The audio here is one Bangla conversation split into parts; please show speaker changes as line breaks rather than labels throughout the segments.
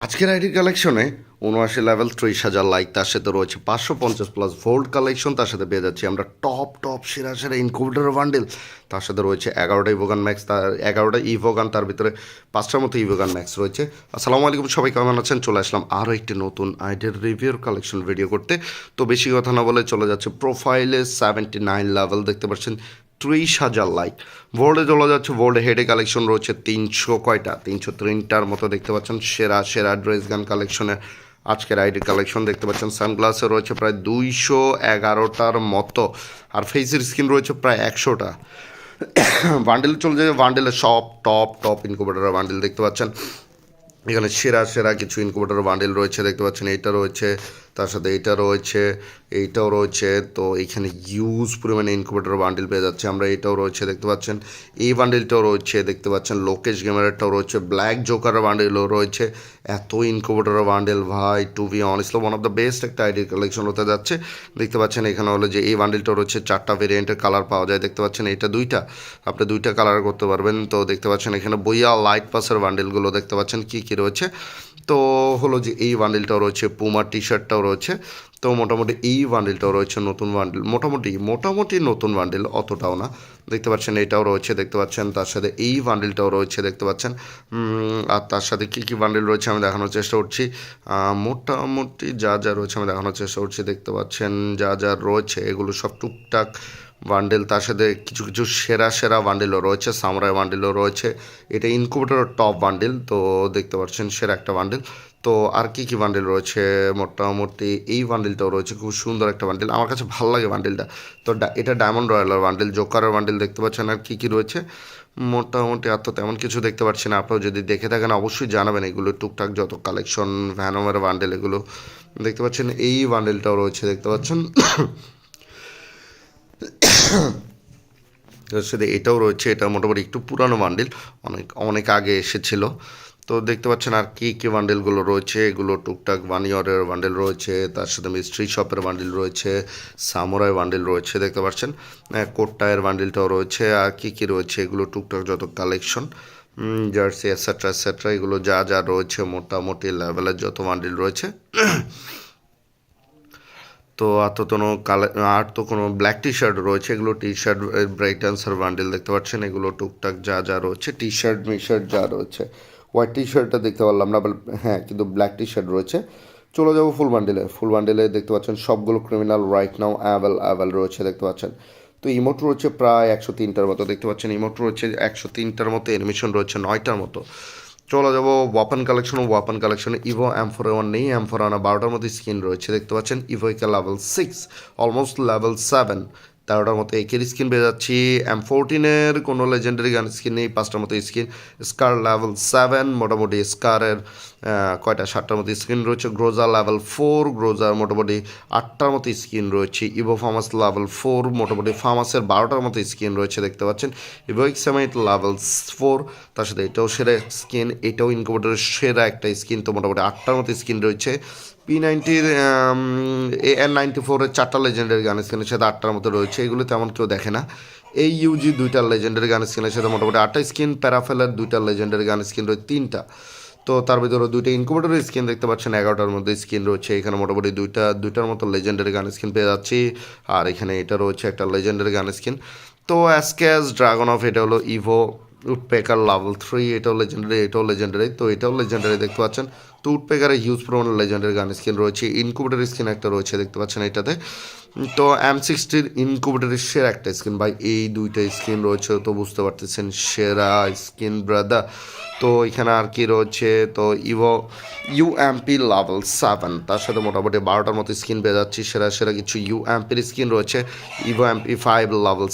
আজকের আইডি কালেকশনে ৭৯ লেভেল ৩০,০০০ লাইক, তার সাথে রয়েছে ৫৫০+ ভোল্ট কালেকশন, তার সাথে পেয়ে যাচ্ছি আমরা টপ সেরা সেরা ইনকিউবেটর বান্ডেল, তার সাথে রয়েছে ১১টা ইভোগান ম্যাক্স, তার ১১টা ইভোগান, তার ভিতরে ৫টার মতো ইভোগান ম্যাক্স রয়েছে। আসসালামু আলাইকুম, সবাই কেমন আছেন? চলে আসলাম আরও একটি নতুন আইডির রিভিউর কালেকশন ভিডিও করতে। তো বেশি কথা না বলে চলে যাচ্ছে প্রোফাইলে 79 লেভেল, দেখতে পাচ্ছেন ৩০,০০০ লাইক। ভোল্ডে চলে যাচ্ছে, ভোল্ডে হেডে কালেকশন রয়েছে ৩০৩টার মতো, দেখতে পাচ্ছেন সেরা সেরা ড্রেস গান কালেকশনের আজকের আইডি কালেকশন দেখতে পাচ্ছেন। সানগ্লাসে রয়েছে প্রায় ২১১টার মতো, আর ফেসের স্কিন রয়েছে প্রায় ১০০টা। বান্ডেল চলে যাবে, বান্ডেলের সব টপ ইনকিউবেটরের বান্ডেল দেখতে পাচ্ছেন। এখানে সেরা সেরা কিছু ইনকিউবেটর বান্ডেল রয়েছে, দেখতে পাচ্ছেন এইটা রয়েছে, তার সাথে এইটা রয়েছে, এইটাও রয়েছে। তো এইখানে হিউজ পরিমাণে ইনকিউবেটর বান্ডেল পেয়ে যাচ্ছে আমরা। এইটাও রয়েছে, দেখতে পাচ্ছেন, এই বান্ডেলটাও রয়েছে, দেখতে পাচ্ছেন লোকেশ গেমারেরটাও রয়েছে, ব্ল্যাক জোকারের বান্ডেলও রয়েছে। এত ইনকিউবেটর বান্ডেল ভাই, to be honestly one of the best একটা আইডির কালেকশন হতে যাচ্ছে। দেখতে পাচ্ছেন এখানে হলো যে এই বান্ডেলটা রয়েছে, 4টা ভেরিয়েন্টের কালার পাওয়া যায়, দেখতে পাচ্ছেন এটা 2টা, আপনি 2টা কালার করতে পারবেন। তো দেখতে পাচ্ছেন এখানে বইয়া লাইট পাসের বান্ডেলগুলো দেখতে পাচ্ছেন কী কী রয়েছে। তো হলো যে এই বান্ডেলটাও রয়েছে, পুমার টি শার্টটাও রয়েছে। তো মোটামুটি এই বান্ডেলটাও রয়েছে, নতুন বান্ডেল, মোটামুটি নতুন বান্ডেল, অতটাও না। দেখতে পাচ্ছেন এটাও রয়েছে, দেখতে পাচ্ছেন, তার সাথে এই বান্ডেলটাও রয়েছে, দেখতে পাচ্ছেন। আর তার সাথে কী কী বান্ডেল রয়েছে আমি দেখানোর চেষ্টা করছি। মোটামুটি যা যা রয়েছে আমি দেখানোর চেষ্টা করছি, দেখতে পাচ্ছেন যা যা রয়েছে এগুলো সব টুকটাক বান্ডেল। তার সাথে কিছু কিছু সেরা সেরা বান্ডেলও রয়েছে, সামরাই বান্ডেলও রয়েছে। এটা ইনকিউবেটরের টপ বান্ডেল, তো দেখতে পাচ্ছেন সেরা একটা বান্ডেল। তো আর কি কি বান্ডেল রয়েছে, মোটামুটি এই বান্ডেলটাও রয়েছে, খুব সুন্দর একটা বান্ডেল, আমার কাছে ভালো লাগে বান্ডেলটা। তো এটা ডায়মন্ড রয়্যালের বান্ডেল, জোকারের বান্ডেল দেখতে পাচ্ছেন। আর কি কি রয়েছে মোটামুটি আর তো তেমন কিছু দেখতে পাচ্ছি না, আপনারা যদি দেখে থাকেন অবশ্যই জানাবেন। এগুলো টুকটাক যত কালেকশন, ভ্যানমের বান্ডেল এগুলো দেখতে পাচ্ছেন। এই বান্ডেলটাও রয়েছে, দেখতে পাচ্ছেন। এর সাথে এটাও রয়েছে, এটা মোটামুটি একটু পুরানো বান্ডেল, অনেক অনেক আগে এসেছিল। তো দেখতে পাচ্ছেন আর কী কী বান্ডেলগুলো রয়েছে, এগুলো টুকটাক বানিয়রের বান্ডেল রয়েছে, তার সাথে মিস্ট্রি শপের বান্ডেল রয়েছে, সামুরাই বান্ডেল রয়েছে, দেখতে পাচ্ছেন কোটটায়ের বান্ডেলটাও রয়েছে। আর কী কী রয়েছে এগুলো টুকটাক যত কালেকশন, জার্সি এটসেট্রা এগুলো যা যা রয়েছে মোটামুটি লেভেলের যত বান্ডেল রয়েছে। তো আর তো কোনো ব্ল্যাক টি শার্ট রয়েছে, এগুলো T shirt bright answer bundle দেখতে পাচ্ছেন। এগুলো টুকটাক যা যা রয়েছে, টি শার্ট মি শার্ট যা রয়েছে, হোয়াইট টি শার্টটা দেখতে পারলাম না, হ্যাঁ কিন্তু ব্ল্যাক টি শার্ট রয়েছে। চলে যাবো ফুল বান্ডেলে দেখতে পাচ্ছেন সবগুলো ক্রিমিনাল রাইট নাও অ্যাভেল রয়েছে, দেখতে পাচ্ছেন। তো ইমোট রয়েছে প্রায় 103টার মতো, দেখতে পাচ্ছেন ইমোট রয়েছে 103টার মতো, অ্যানিমেশন রয়েছে 9টার মতো। চলে যাবো ওয়াপন কালেকশনে ইভো M4A1 নেই, M4A1 12টার মতো স্কিন রয়েছে, দেখতে পাচ্ছেন। ইভোইকা লেভেল 6, অলমোস্ট লেভেল 7, 13টার মতো একের স্কিন পেয়ে যাচ্ছি। M14-এর কোনো লেজেন্ডারি গান স্কিন নেই, 5টার মতো স্কিন। স্কার লেভেল 7, মোটামুটি স্কারের 7টার মতো স্কিন রয়েছে। গ্রোজা লেভেল 4, গ্রোজার মোটামুটি 8টার মতো স্কিন রয়েছে। ইভো ফার্মাস লেভেল 4, মোটামুটি ফার্মাসের 12টার মতো স্কিন রয়েছে, দেখতে পাচ্ছেন। ইভো এক্সামাইট লেভেল 4, তার সাথে এটাও সেরা স্কিন, এটাও ইনকিউবেটরের সেরা একটা স্কিন, তো মোটামুটি 8টার মতো স্কিন রয়েছে। P90-র AN94-এর 4টা লেজেন্ডারি গান স্কিনের সাথে 8টার মতো রয়েছে, এগুলো তেমন কেউ দেখে না। এই ইউজি 2টা লেজেন্ডারি গান স্কিনের সাথে মোটামুটি 8টা স্কিন। প্যারাফেলের 2টা লেজেন্ডারি গান স্কিন রয়েছে 3টা। তো তার ভিতরে 2টা ইনকিউবেটরের স্কিন দেখতে পাচ্ছেন, 11টার মধ্যে স্কিন রয়েছে। এখানে মোটামুটি 2টার মতো লেজেন্ডারি গান স্কিন পেয়ে যাচ্ছি। আর এখানে এটা রয়েছে একটা লেজেন্ডারি গান স্কিন। তো অ্যাসক্যাস ড্রাগন অফ, এটা হলো ইভো উডপেকার লেভেল 3, এটাও লেজেন্ডারি, তো এটাও লেজেন্ডারি দেখতে পাচ্ছেন। তো উডপেকারে হিউজ পরিমাণে লেজেন্ডারি গান স্কিন রয়েছে, ইনকিউবেটর স্কিন একটা রয়েছে, দেখতে পাচ্ছেন এটাতে। তো M60-র ইনকিউবেটরের সেরা একটা স্কিন ভাই, এই 2টা স্কিন রয়েছে, তো বুঝতে পারতেছেন সেরা স্কিন ব্রাদার। তো এখানে আর কি রয়েছে, তো ইভো UMP লেভেল 7, তার সাথে মোটামুটি 12টার মতো স্কিন পেয়ে যাচ্ছি। সেরা সেরা কিছু UMPর স্কিন রয়েছে। Evo MP5 level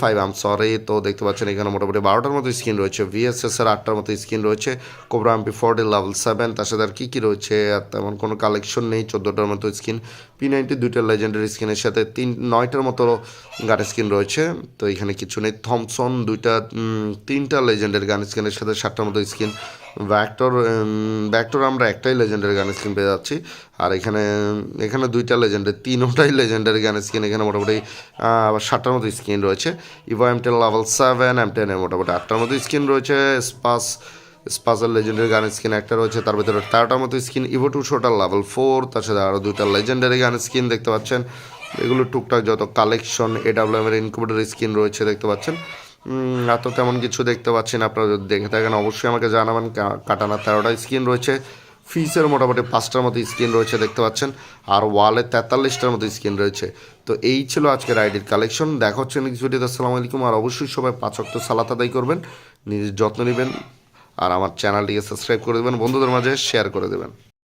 5 sorry. তো দেখতে পাচ্ছেন এখানে মোটামুটি 12টার মতো স্কিন রয়েছে। VSS-এর 8টার মতো স্কিন রয়েছে। কোবরা MP40 লেভেল 7, তার সাথে আর কী রয়েছে, আর তেমন কোনো কালেকশন নেই। 14টার মতো স্কিন। P90 2টা লেজেন্ডারি স্কিনের সাথে 9টার মতো গান স্কিন রয়েছে, তো এখানে কিছু নেই। থমসন 3টা লেজেন্ডারি গান স্কিনের সাথে 7টার মতো স্কিন। ব্যাক্টর আমরা একটাই লেজেন্ডারি গান স্কিন পেয়ে যাচ্ছি। আর এখানে 2টা লেজেন্ডারি, 3টাই লেজেন্ডারি গান স্কিন। এখানে মোটামুটি আবার 7টার মতো স্কিন রয়েছে। ইভো M10 লেভেল 7, M10-এর মোটামুটি 8টার মতো স্কিন রয়েছে। স্পাস স্পাজার লেজেন্ডারি গান স্কিন একটা রয়েছে, তার ভিতরে 13টার মতো স্কিন ইভো 2 শোটার লেভেল 4, তার সাথে আরও 2টা লেজেন্ডারি গান স্কিন দেখতে পাচ্ছেন। এগুলো টুকটাক যত কালেকশন AWM এর ইনকিউবেটর স্কিন রয়েছে দেখতে পাচ্ছেন। এত তেমন কিছু দেখতে পাচ্ছেন, আপনারা যদি দেখে থাকেন অবশ্যই আমাকে জানাবেন। কাটানা 13টা স্কিন রয়েছে, ফিসের মোটামুটি 5টার মতো স্কিন রয়েছে দেখতে পাচ্ছেন, আর ওয়ালে 43টার মতো স্কিন রয়েছে। তো এই ছিল আজকের আইডির কালেকশন। দেখা হচ্ছে নেক্সট ভিডিওতে। আসসালামু আলাইকুম। আর অবশ্যই সবাই 5 ওয়াক্ত সালাত আদায় করবেন, নিজের যত্ন নেবেন, আর আমার চ্যানেলটিকে সাবস্ক্রাইব করে দেবেন, বন্ধুদের মাঝে শেয়ার করে দেবেন।